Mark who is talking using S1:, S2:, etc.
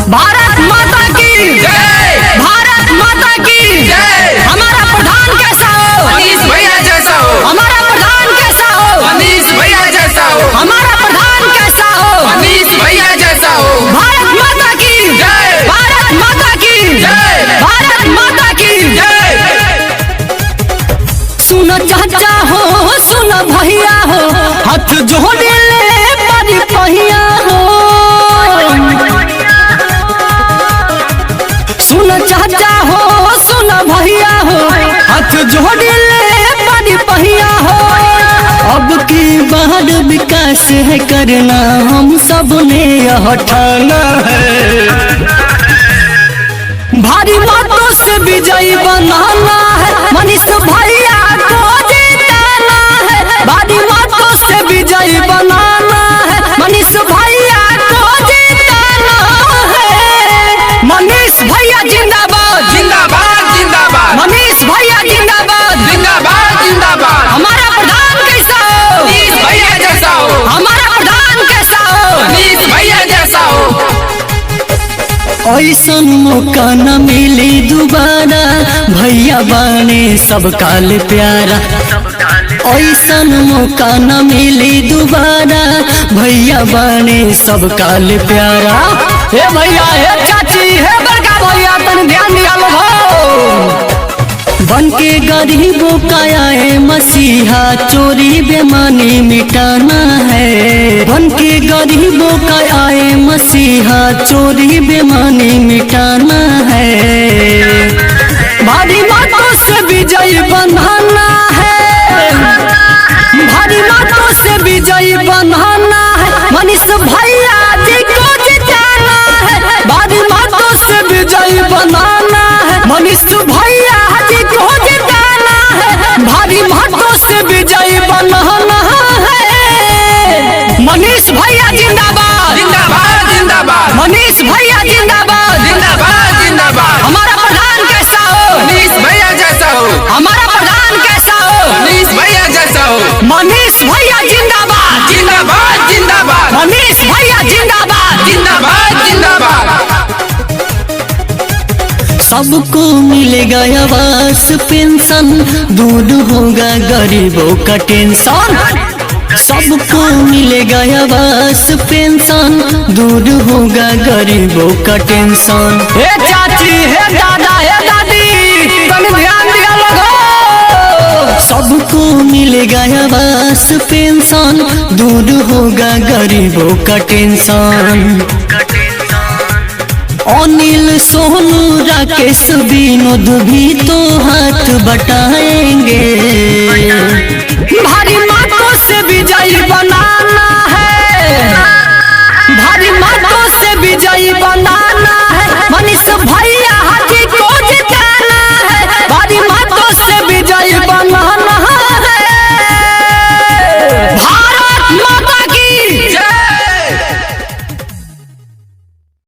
S1: भारत माता की जय, भारत माता की जय। हमारा प्रधान कैसा हो?
S2: मनीष भैया जैसा हो।
S1: हमारा प्रधान कैसा हो?
S2: मनीष भैया जैसा हो।
S1: हमारा प्रधान कैसा हो?
S2: मनीष भैया जैसा हो।
S1: भारत माता की
S2: जय,
S1: भारत माता की
S2: जय,
S1: भारत माता की
S2: जय।
S1: सुनो चाचा हो, सुनो भैया हो, हाथ जोड़े ले बड़ी पहिया हो। सुनो चाचा हो, सुनो भैया हो, हाथ जोड़े ले बड़ी पहिया हो। अब की बार विकास है करना, हम सब ने यह ठाना है। भारी मतों से विजयी बनाना है, मनीष भैया को जिताना है। भारी मतों से विजयी बनाना है, मनीष भैया को जिताना है। मनीष भैया जिंदाबाद,
S2: जिंदाबाद जिंदाबाद,
S1: मनीष भैया जिंदाबाद,
S2: जिंदाबाद जिंदाबाद।
S1: हमारा प्रधान कैसा हो?
S2: मनीष भैया जैसा हो।
S1: हमारा प्रधान कैसा हो?
S2: मनीष भैया जैसा हो।
S1: ऐसन मौका न मिले दोबारा, भैया बाने सब काल प्यारा। ऐसन मौका न मिले दोबारा, भैया बाने सब काल प्यारा। हे भैया हे चाची हे बड़का भैया तन ध्यान दिया लो हो। बन के गरीबों का आए मसीहा, चोरी बेमानी मिटाना है। बन के गरीबों का आए मसीहा, चोरी बेमानी मिटाना है। भारी मतों से विजयी बनाना है, भारी मतों से विजयी बनाना है। मनीष भैया जी को जिताना है, भारी मतों से विजयी बनाना है। मनीष भैया जी को जिताना है, भारी मतों से विजयी बनाना है। मनीष भैया जिंदाबाद,
S2: जिंदाबाद जिंदाबाद,
S1: मनीष भैया जिंदाबाद,
S2: जिंदाबाद जिंदाबाद।
S1: हमारा प्रधान कैसा हो?
S2: मनीष भैया जैसा हो।
S1: हमारा प्रधान कैसा हो?
S2: मनीष भैया जैसा हो।
S1: मनीष भैया जिंदाबाद,
S2: जिंदाबाद जिंदाबाद,
S1: मनीष भैया जिंदाबाद,
S2: जिंदाबाद जिंदाबाद।
S1: सबको मिलेगा आवास पेंशन, दूर होगा गरीबों का टेंशन। सबको मिलेगा आवास पेंशन, दूर होगा गरीबों का टेंशन। हे चाची हे दादा हे दादी तन ध्यान दिया लोगो। सबको मिलेगा आवास पेंशन, दूर होगा गरीबों का टेंशन। अनिल सोनू राकेश विनोद भी तो हाथ बटाएंगे। भारी मतों से विजयी बना